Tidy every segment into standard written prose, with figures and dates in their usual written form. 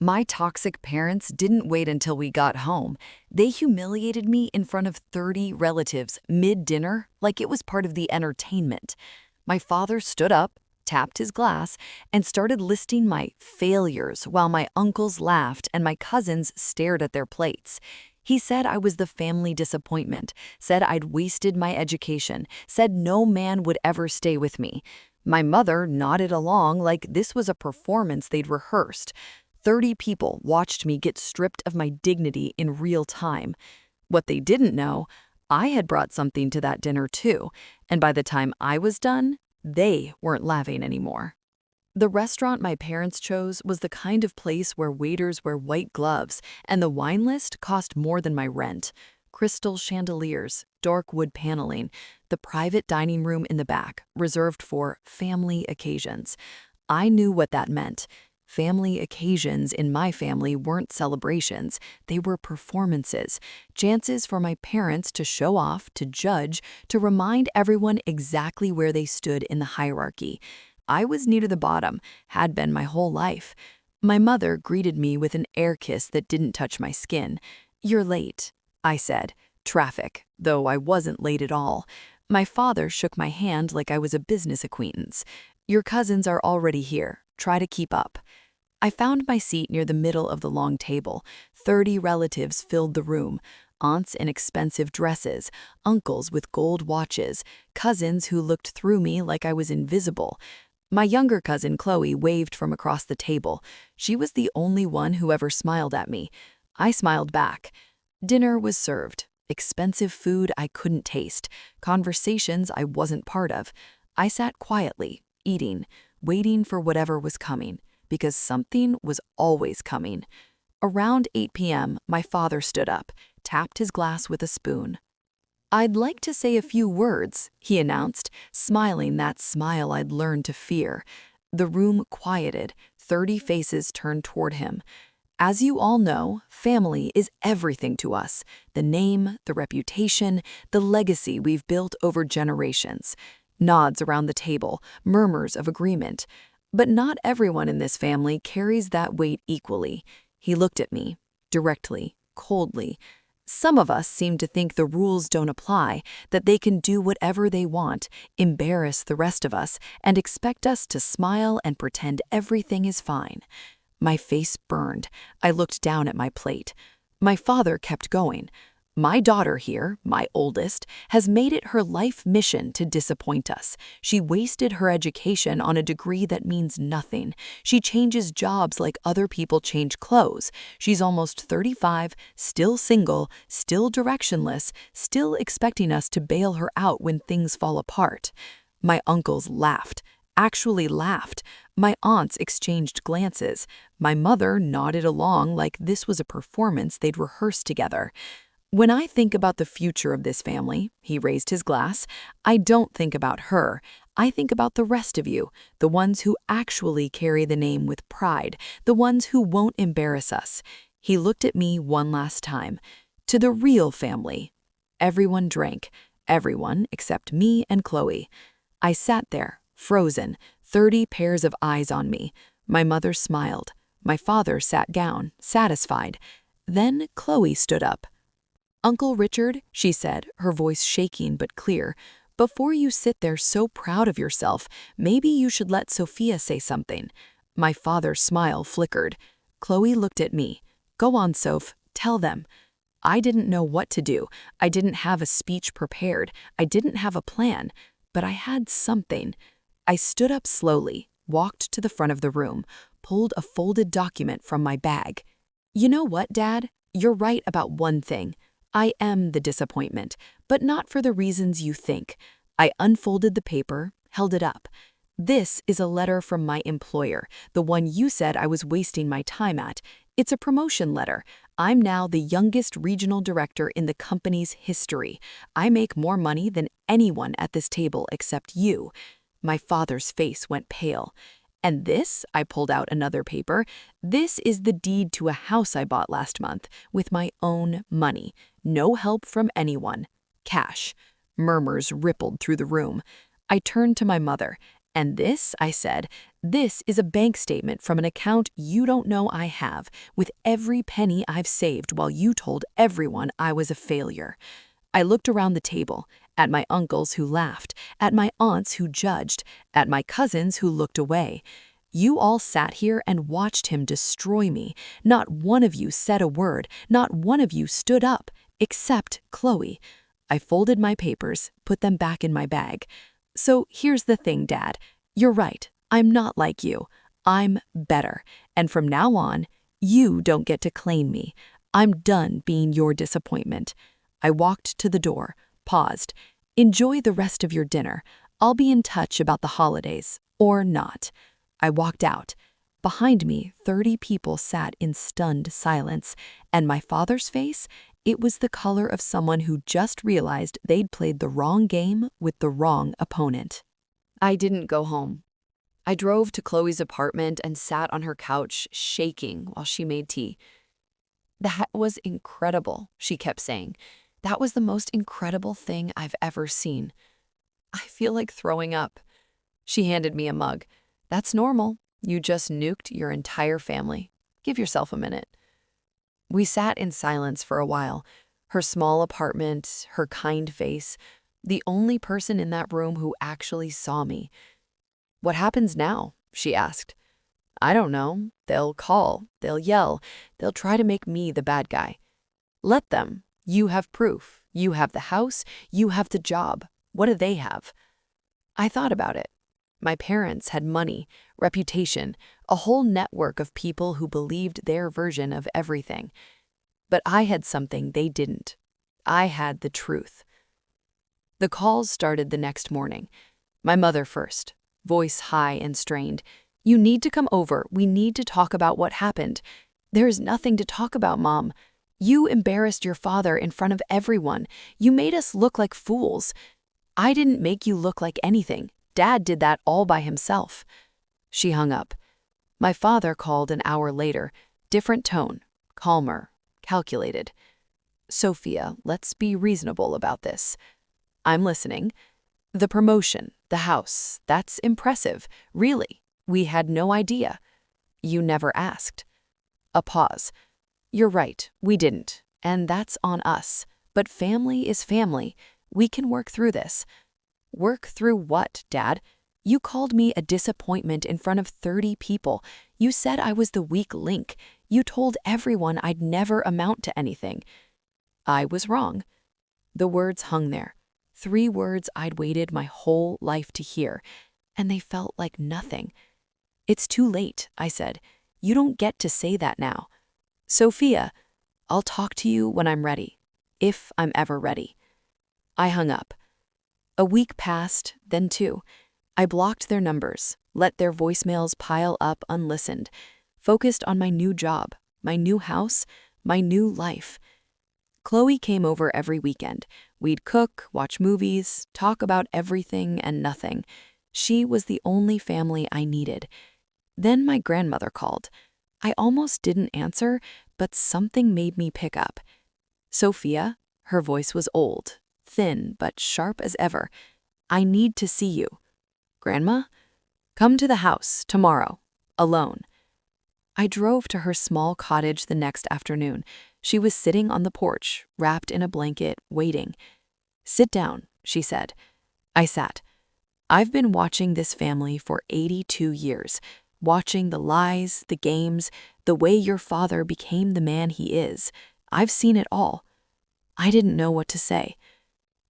My toxic parents didn't wait until we got home. They humiliated me in front of 30 relatives mid-dinner like it was part of the entertainment. My father stood up, tapped his glass, and started listing my failures while my uncles laughed and my cousins stared at their plates. He said I was the family disappointment, said I'd wasted my education, said no man would ever stay with me. My mother nodded along like this was a performance they'd rehearsed. 30 people watched me get stripped of my dignity in real time. What they didn't know, I had brought something to that dinner too, and by the time I was done, they weren't laughing anymore. The restaurant my parents chose was the kind of place where waiters wear white gloves, and the wine list cost more than my rent. Crystal chandeliers, dark wood paneling, the private dining room in the back, reserved for family occasions. I knew what that meant. Family occasions in my family weren't celebrations, they were performances, chances for my parents to show off, to judge, to remind everyone exactly where they stood in the hierarchy. I was near the bottom, had been my whole life. My mother greeted me with an air kiss that didn't touch my skin. "You're late," I said. "Traffic," though I wasn't late at all. My father shook my hand like I was a business acquaintance. "Your cousins are already here. Try to keep up." I found my seat near the middle of the long table. 30 relatives filled the room. Aunts in expensive dresses, uncles with gold watches, cousins who looked through me like I was invisible. My younger cousin Chloe waved from across the table. She was the only one who ever smiled at me. I smiled back. Dinner was served. Expensive food I couldn't taste. Conversations I wasn't part of. I sat quietly, eating, waiting for whatever was coming, because something was always coming. Around 8 p.m., my father stood up, tapped his glass with a spoon. "I'd like to say a few words," he announced, smiling that smile I'd learned to fear. The room quieted, 30 faces turned toward him. As you all know, family is everything to us. The name, the reputation, the legacy we've built over generations. Nods around the table, murmurs of agreement. But not everyone in this family carries that weight equally. He looked at me, directly, coldly. Some of us seem to think the rules don't apply, that they can do whatever they want, embarrass the rest of us, and expect us to smile and pretend everything is fine. My face burned. I looked down at my plate. My father kept going. "My daughter here, my oldest, has made it her life mission to disappoint us. She wasted her education on a degree that means nothing. She changes jobs like other people change clothes. She's almost 35, still single, still directionless, still expecting us to bail her out when things fall apart." My uncles laughed. Actually laughed. My aunts exchanged glances. My mother nodded along like this was a performance they'd rehearsed together. "When I think about the future of this family," he raised his glass, "I don't think about her. I think about the rest of you, the ones who actually carry the name with pride, the ones who won't embarrass us." He looked at me one last time. "To the real family." Everyone drank, everyone except me and Chloe. I sat there, frozen, 30 pairs of eyes on me. My mother smiled. My father sat down, satisfied. Then Chloe stood up. "Uncle Richard," she said, her voice shaking but clear, "before you sit there so proud of yourself, maybe you should let Sophia say something." My father's smile flickered. Chloe looked at me. "Go on, Soph, tell them." I didn't know what to do. I didn't have a speech prepared. I didn't have a plan. But I had something. I stood up slowly, walked to the front of the room, pulled a folded document from my bag. "You know what, Dad? You're right about one thing. I am the disappointment, but not for the reasons you think." I unfolded the paper, held it up. "This is a letter from my employer, the one you said I was wasting my time at. It's a promotion letter. I'm now the youngest regional director in the company's history. I make more money than anyone at this table except you." My father's face went pale. "And this," I pulled out another paper, "this is the deed to a house I bought last month with my own money. No help from anyone. Cash." Murmurs rippled through the room. I turned to my mother. "And this," I said, "this is a bank statement from an account you don't know I have, with every penny I've saved while you told everyone I was a failure." I looked around the table, at my uncles who laughed, at my aunts who judged, at my cousins who looked away. You all sat here and watched him destroy me. Not one of you said a word, not one of you stood up, except Chloe. I folded my papers, put them back in my bag. "So here's the thing, Dad. You're right. I'm not like you. I'm better. And from now on, you don't get to claim me. I'm done being your disappointment." I walked to the door, paused. "Enjoy the rest of your dinner. I'll be in touch about the holidays. Or not." I walked out. Behind me, 30 people sat in stunned silence, and my father's face, it was the color of someone who just realized they'd played the wrong game with the wrong opponent. I didn't go home. I drove to Chloe's apartment and sat on her couch, shaking while she made tea. "That was incredible," she kept saying. "That was the most incredible thing I've ever seen. I feel like throwing up." She handed me a mug. "That's normal. You just nuked your entire family. Give yourself a minute." We sat in silence for a while. Her small apartment, her kind face, the only person in that room who actually saw me. "What happens now?" she asked. "I don't know. They'll call, they'll yell, they'll try to make me the bad guy. Let them. You have proof. You have the house, you have the job. What do they have?" I thought about it. My parents had money, reputation, a whole network of people who believed their version of everything. But I had something they didn't. I had the truth. The calls started the next morning. My mother first, voice high and strained. "You need to come over. We need to talk about what happened." "There is nothing to talk about, Mom. You embarrassed your father in front of everyone. You made us look like fools." "I didn't make you look like anything. Dad did that all by himself." She hung up. My father called an hour later, different tone, calmer, calculated. "Sophia, let's be reasonable about this." "I'm listening." "The promotion, the house, that's impressive. Really, we had no idea." "You never asked." A pause. "You're right, we didn't, and that's on us. But family is family. We can work through this." "Work through what, Dad? You called me a disappointment in front of 30 people. You said I was the weak link. You told everyone I'd never amount to anything." "I was wrong." The words hung there. 3 words I'd waited my whole life to hear, and they felt like nothing. "It's too late," I said. "You don't get to say that now." "Sophia, I'll talk to you when I'm ready, if I'm ever ready." I hung up. A week passed, then 2. I blocked their numbers, let their voicemails pile up unlistened, focused on my new job, my new house, my new life. Chloe came over every weekend. We'd cook, watch movies, talk about everything and nothing. She was the only family I needed. Then my grandmother called. I almost didn't answer, but something made me pick up. "Sophia," her voice was old, thin but sharp as ever. "I need to see you." "Grandma?" "Come to the house tomorrow, alone." I drove to her small cottage the next afternoon. She was sitting on the porch, wrapped in a blanket, waiting. "Sit down," she said. I sat. "I've been watching this family for 82 years, watching the lies, the games, the way your father became the man he is. I've seen it all." I didn't know what to say.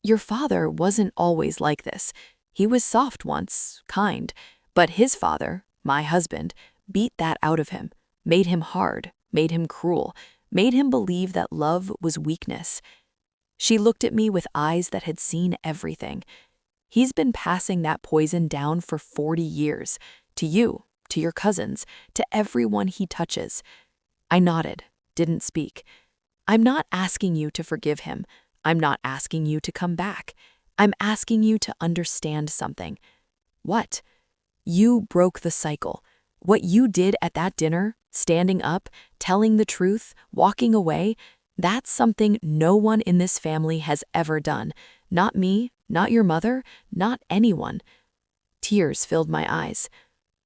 "Your father wasn't always like this. He was soft once, kind, but his father, my husband, beat that out of him, made him hard, made him cruel, made him believe that love was weakness." She looked at me with eyes that had seen everything. "He's been passing that poison down for 40 years, to you, to your cousins, to everyone he touches." I nodded, didn't speak. "I'm not asking you to forgive him. I'm not asking you to come back. I'm asking you to understand something." "What?" "You broke the cycle. What you did at that dinner, standing up, telling the truth, walking away, that's something no one in this family has ever done. Not me, not your mother, not anyone." Tears filled my eyes.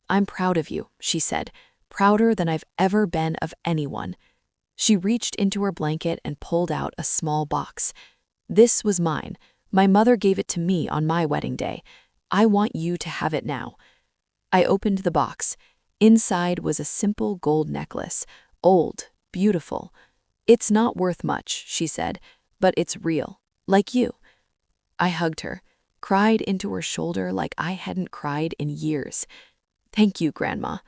"I'm proud of you," she said, "prouder than I've ever been of anyone." She reached into her blanket and pulled out a small box. "This was mine. My mother gave it to me on my wedding day. I want you to have it now." I opened the box. Inside was a simple gold necklace, old, beautiful. "It's not worth much," she said, "but it's real, like you." I hugged her, cried into her shoulder like I hadn't cried in years. "Thank you, Grandma."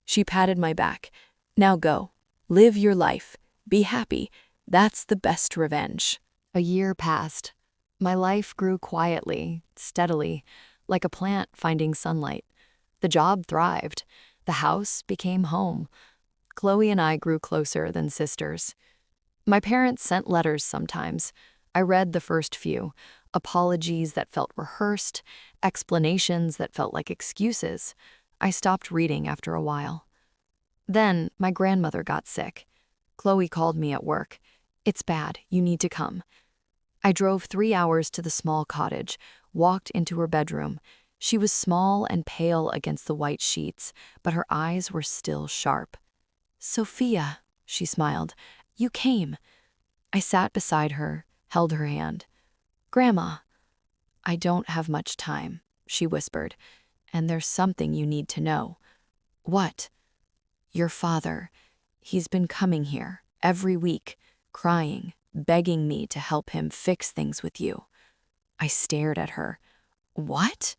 She patted my back. "Now go. Live your life. Be happy. That's the best revenge." A year passed. My life grew quietly, steadily, like a plant finding sunlight. The job thrived. The house became home. Chloe and I grew closer than sisters. My parents sent letters sometimes. I read the first few, apologies that felt rehearsed, explanations that felt like excuses. I stopped reading after a while. Then my grandmother got sick. Chloe called me at work. "It's bad, you need to come." I drove 3 hours to the small cottage, walked into her bedroom. She was small and pale against the white sheets, but her eyes were still sharp. "Sophia," she smiled, "you came." I sat beside her, held her hand. "Grandma." "I don't have much time," she whispered, "and there's something you need to know." "What?" "Your father. He's been coming here every week, crying, begging me to help him fix things with you." I stared at her. "What?"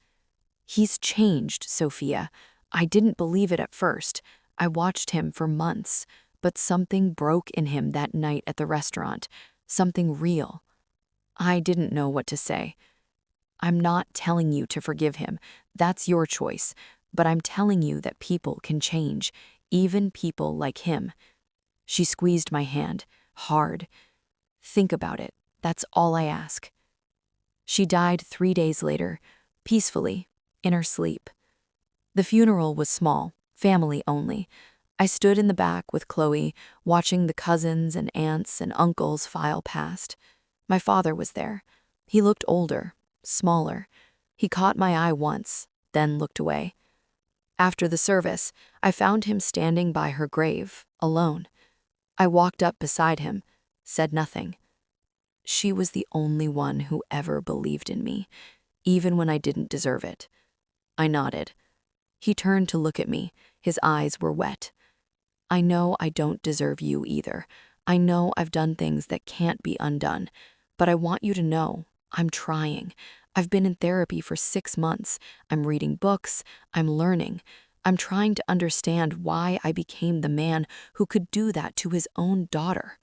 "He's changed, Sophia. I didn't believe it at first. I watched him for months, but something broke in him that night at the restaurant. Something real." I didn't know what to say. "I'm not telling you to forgive him. That's your choice. But I'm telling you that people can change, even people like him." She squeezed my hand, hard. "Think about it. That's all I ask." She died 3 days later, peacefully, in her sleep. The funeral was small, family only. I stood in the back with Chloe, watching the cousins and aunts and uncles file past. My father was there. He looked older, smaller. He caught my eye once, then looked away. After the service, I found him standing by her grave, alone. I walked up beside him, said nothing. She was the only one who ever believed in me, even when I didn't deserve it. I nodded. He turned to look at me. His eyes were wet. "I know I don't deserve you either. I know I've done things that can't be undone. But I want you to know, I'm trying. I've been in therapy for 6 months. I'm reading books. I'm learning. I'm trying to understand why I became the man who could do that to his own daughter."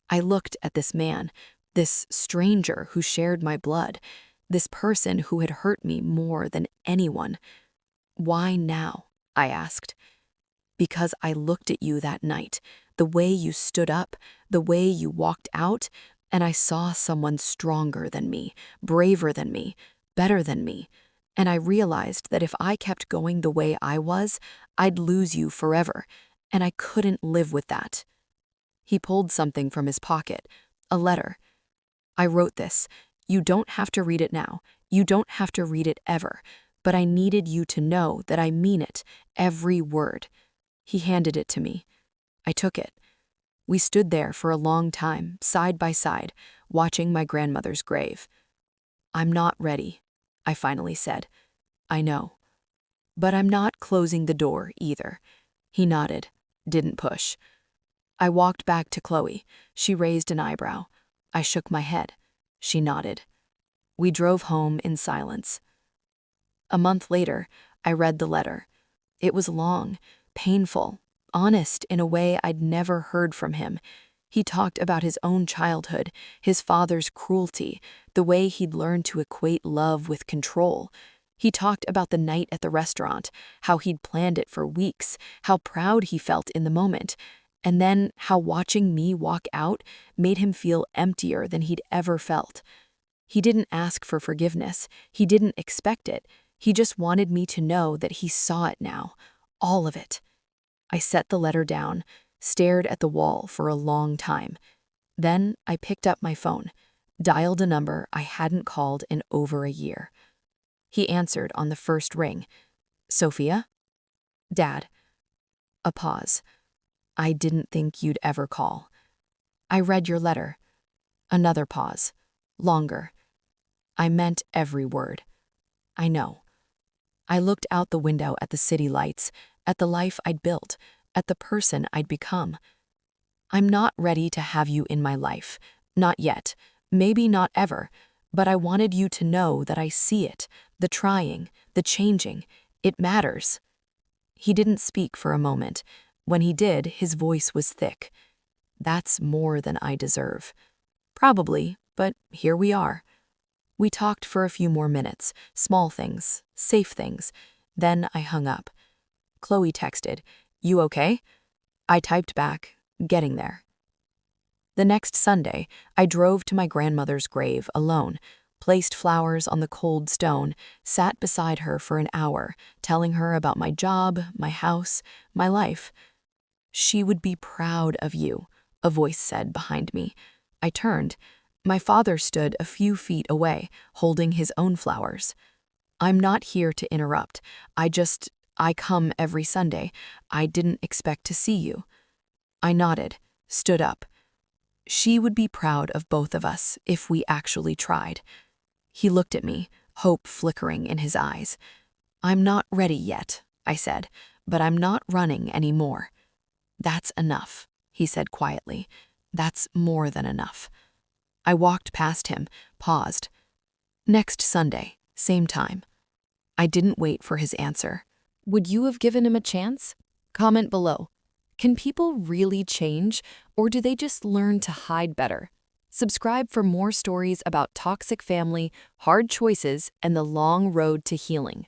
I looked at this man, this stranger who shared my blood, this person who had hurt me more than anyone. "Why now?" I asked. "Because I looked at you that night, the way you stood up, the way you walked out, and I saw someone stronger than me, braver than me, better than me. And I realized that if I kept going the way I was, I'd lose you forever, and I couldn't live with that." He pulled something from his pocket, a letter. "I wrote this. You don't have to read it now. You don't have to read it ever. But I needed you to know that I mean it, every word." He handed it to me. I took it. We stood there for a long time, side by side, watching my grandmother's grave. "I'm not ready," I finally said. "I know. But I'm not closing the door either." He nodded, didn't push. I walked back to Chloe. She raised an eyebrow. I shook my head. She nodded. We drove home in silence. A month later, I read the letter. It was long, painful, honest in a way I'd never heard from him. He talked about his own childhood, his father's cruelty, the way he'd learned to equate love with control. He talked about the night at the restaurant, how he'd planned it for weeks, how proud he felt in the moment, and then how watching me walk out made him feel emptier than he'd ever felt. He didn't ask for forgiveness. He didn't expect it. He just wanted me to know that he saw it now, all of it. I set the letter down, stared at the wall for a long time. Then I picked up my phone, dialed a number I hadn't called in over a year. He answered on the first ring. Sophia? Dad. A pause. I didn't think you'd ever call. I read your letter. Another pause. Longer. I meant every word. I know. I looked out the window at the city lights, at the life I'd built, at the person I'd become. I'm not ready to have you in my life. Not yet. Maybe not ever. But I wanted you to know that I see it, the trying, the changing. It matters. He didn't speak for a moment. When he did, his voice was thick. That's more than I deserve. Probably, but here we are. We talked for a few more minutes, small things, safe things. Then I hung up. Chloe texted, "You okay?" I typed back, "Getting there." The next Sunday, I drove to my grandmother's grave alone, placed flowers on the cold stone, sat beside her for an hour, telling her about my job, my house, my life. "She would be proud of you," a voice said behind me. I turned. My father stood a few feet away, holding his own flowers. "I'm not here to interrupt. I come every Sunday. I didn't expect to see you." I nodded, stood up. "She would be proud of both of us if we actually tried." He looked at me, hope flickering in his eyes. "I'm not ready yet," I said, "but I'm not running anymore." "That's enough," he said quietly. "That's more than enough." I walked past him, paused. Next Sunday, same time. I didn't wait for his answer. Would you have given him a chance? Comment below. Can people really change, or do they just learn to hide better? Subscribe for more stories about toxic family, hard choices, and the long road to healing.